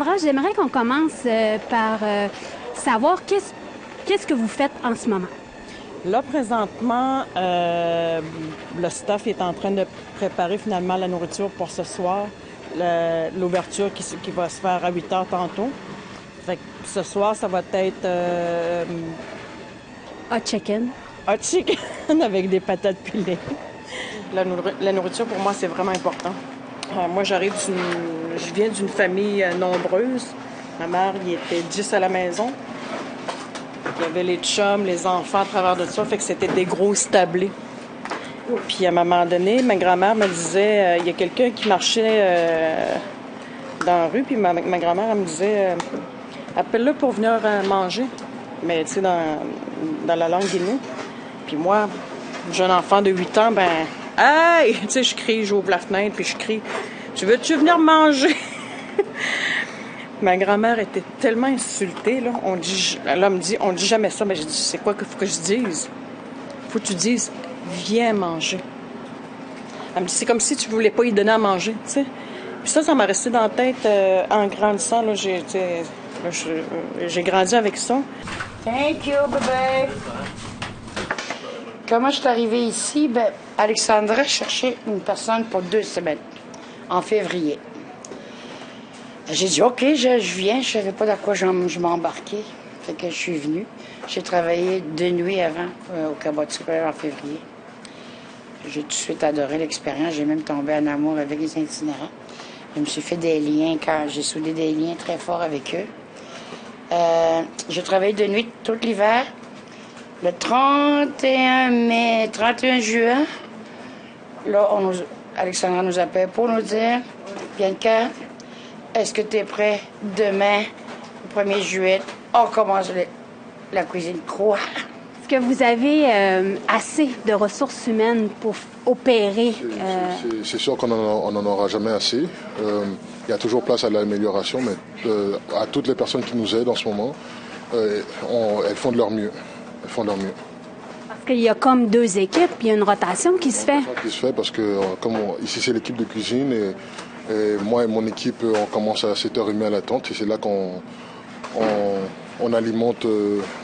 Alexandra, j'aimerais qu'on commence par savoir qu'est-ce que vous faites en ce moment. Là, présentement, le staff est en train de préparer finalement la nourriture pour ce soir. L'ouverture qui va se faire à 8 heures tantôt. Fait que ce soir, ça va être Hot chicken. hot chicken avec des patates pilées. La nourriture, pour moi, c'est vraiment important. Moi, je viens d'une famille nombreuse. Ma mère, il était 10 à la maison. Il y avait les chums, les enfants à travers de ça, fait que c'était des grosses tablées. Puis à un moment donné, ma grand-mère me disait, il y a quelqu'un qui marchait dans la rue, puis ma grand-mère, elle me disait, appelle-le pour venir manger. Mais tu sais, dans la langue guinéenne. Puis moi, jeune enfant de 8 ans, ben, hey! Tu sais, je crie, j'ouvre la fenêtre, puis je crie, tu veux-tu venir manger? Ma grand-mère était tellement insultée, là. Elle me dit, on dit jamais ça. Mais j'ai dit, c'est quoi qu'il faut que je dise? Faut que tu dises, viens manger. Elle me dit, c'est comme si tu voulais pas y donner à manger, tu sais. Puis ça m'a resté dans la tête en grandissant, là. J'ai grandi avec ça. Thank you, bébé. Comment je suis arrivée ici? Ben, Alexandra cherchait une personne pour 2 semaines, en février. J'ai dit, OK, je viens. Je savais pas dans quoi je m'embarquais. Fait que je suis venue. J'ai travaillé 2 nuits avant au Cabotier en février. J'ai tout de suite adoré l'expérience. J'ai même tombé en amour avec les itinérants. Je me suis fait des liens, j'ai soudé des liens très forts avec eux. J'ai travaillé de nuit tout l'hiver. Le 31 juin, là, Alexandra nous appelle pour nous dire, Bianca, est-ce que tu es prêt demain, le 1er juillet, on commence la cuisine. Quoi? Est-ce que vous avez assez de ressources humaines pour opérer? C'est sûr qu'on n'en aura jamais assez. Il y a toujours place à l'amélioration, mais à toutes les personnes qui nous aident en ce moment, elles font de leur mieux. Elles font de leur mieux. Parce qu'il y a comme 2 équipes, il y a une rotation qui se fait. Qui se fait parce que ici c'est l'équipe de cuisine et moi et mon équipe, on commence à 7h30 à la tente et c'est là qu'on alimente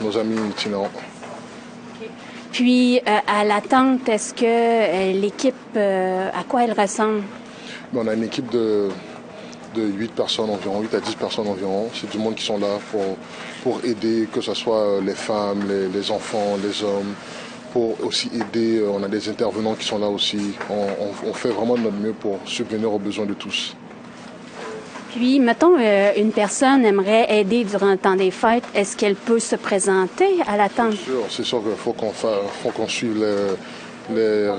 nos amis itinérants. Puis, à la tente, est-ce que l'équipe, à quoi elle ressemble? On a une équipe de 8 personnes environ, 8 à 10 personnes environ. C'est du monde qui sont là pour aider, que ce soit les femmes, les enfants, les hommes, pour aussi aider. On a des intervenants qui sont là aussi. On fait vraiment de notre mieux pour subvenir aux besoins de tous. Puis, mettons, une personne aimerait aider durant le temps des fêtes. Est-ce qu'elle peut se présenter à la tente? C'est sûr qu'il faut qu'on suive les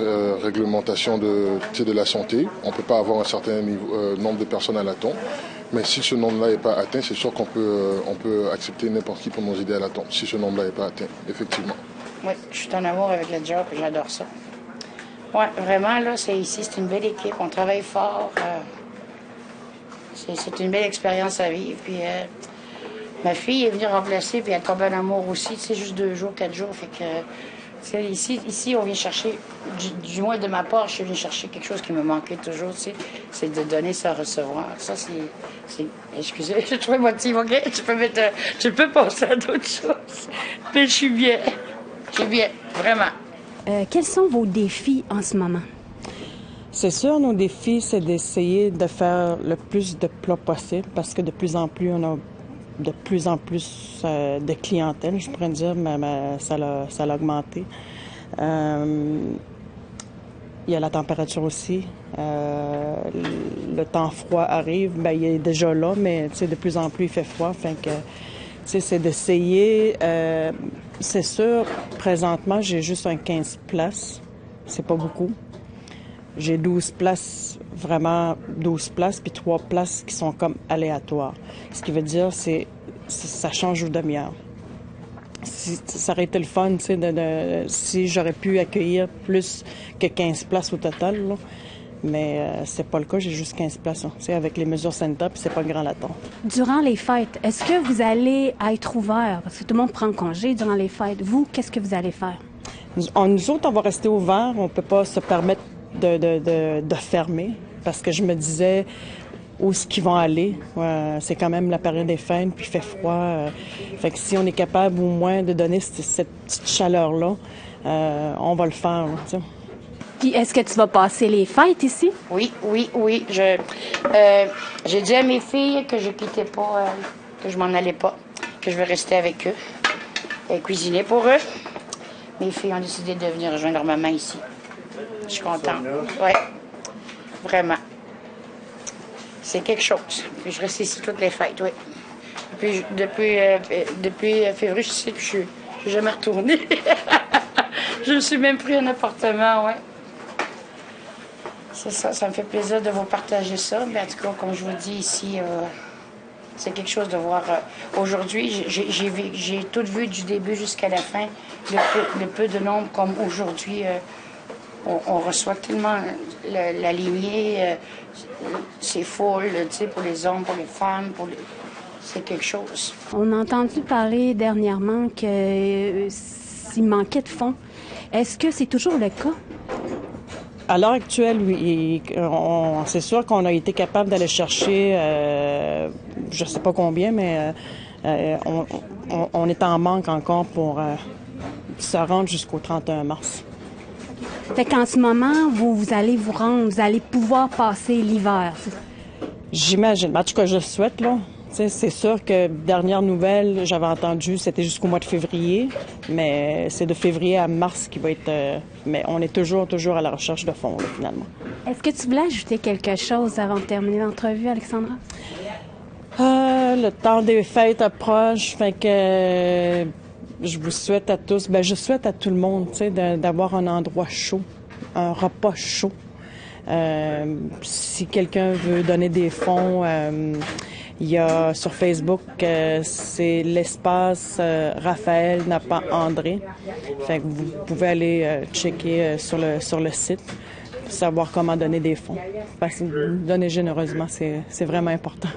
réglementations de la santé. On ne peut pas avoir un certain nombre de personnes à la tente. Mais si ce nombre-là n'est pas atteint, c'est sûr qu'on peut accepter n'importe qui pour nous aider à la tente, si ce nombre-là n'est pas atteint, effectivement. Oui, je suis en amour avec le job et j'adore ça. Oui, vraiment, là, c'est une belle équipe. On travaille fort. C'est une belle expérience à vivre. Puis ma fille est venue remplacer, puis elle tombe en amour aussi. C'est juste 2 jours, 4 jours. Fait que ici, on vient chercher, du moins de ma part, je suis venue chercher quelque chose qui me manquait toujours. C'est de donner sans recevoir. Ça, c'est excusez, je suis trop émotive, OK? Je peux passer à d'autres choses. Mais je suis bien. Je suis bien, vraiment. Quels sont vos défis en ce moment? C'est sûr, nos défis, c'est d'essayer de faire le plus de plats possible parce que de plus en plus, on a de plus en plus de clientèle, je pourrais dire, mais ça a augmenté. Il y a la température aussi. Le temps froid arrive, bien, il est déjà là, mais de plus en plus, il fait froid. Fait que, c'est d'essayer. C'est sûr, présentement, j'ai juste un 15 places. C'est pas beaucoup. J'ai 12 places, vraiment 12 places, puis 3 places qui sont comme aléatoires. Ce qui veut dire, ça change aux demi-heures. Ça aurait été le fun, si j'aurais pu accueillir plus que 15 places au total, là. Mais c'est pas le cas, j'ai juste 15 places, avec les mesures sanitaires, puis c'est pas grand l'attente. Durant les fêtes, est-ce que vous allez être ouvert? Parce que tout le monde prend congé durant les fêtes. Vous, qu'est-ce que vous allez faire? Nous autres, on va rester ouverts. On peut pas se permettre de fermer parce que je me disais, où ce qu'ils vont aller. C'est quand même la période des fêtes, puis il fait froid. Fait que si on est capable au moins de donner cette petite chaleur-là, on va le faire. Là, Puis est-ce que tu vas passer les fêtes ici? Oui. J'ai dit à mes filles que je quittais pas, que je m'en allais pas, que je vais rester avec eux et cuisiner pour eux. Mes filles ont décidé de venir rejoindre leur maman ici. Je suis contente. Oui, vraiment. C'est quelque chose. Puis je reste ici toutes les fêtes, oui. Puis depuis février, je sais que je suis jamais retournée. Je me suis même pris un appartement, oui. C'est ça me fait plaisir de vous partager ça. Mais en tout cas, comme je vous dis ici, c'est quelque chose de voir. Aujourd'hui, j'ai tout vu du début jusqu'à la fin. Le peu de nombre comme aujourd'hui, on reçoit tellement la lignée, c'est full, tu sais, pour les hommes, pour les femmes, c'est quelque chose. On a entendu parler dernièrement que s'il manquait de fonds. Est-ce que c'est toujours le cas? À l'heure actuelle, oui. C'est sûr qu'on a été capable d'aller chercher, je ne sais pas combien, mais on est en manque encore pour se rendre jusqu'au 31 mars. Fait qu'en ce moment, vous allez vous rendre, vous allez pouvoir passer l'hiver. J'imagine. En tout cas, je le souhaite, là. C'est sûr que dernière nouvelle, j'avais entendu, c'était jusqu'au mois de février, mais c'est de février à mars qui va être... mais on est toujours à la recherche de fonds, là, finalement. Est-ce que tu voulais ajouter quelque chose avant de terminer l'entrevue, Alexandra? Le temps des fêtes approche, fait que je vous souhaite à tous, je souhaite à tout le monde, d'avoir un endroit chaud, un repas chaud. Si quelqu'un veut donner des fonds... il y a sur Facebook, c'est l'espace Raphaël n'a pas André. Fait que vous pouvez aller checker sur le site pour savoir comment donner des fonds. Parce que donner généreusement, c'est vraiment important.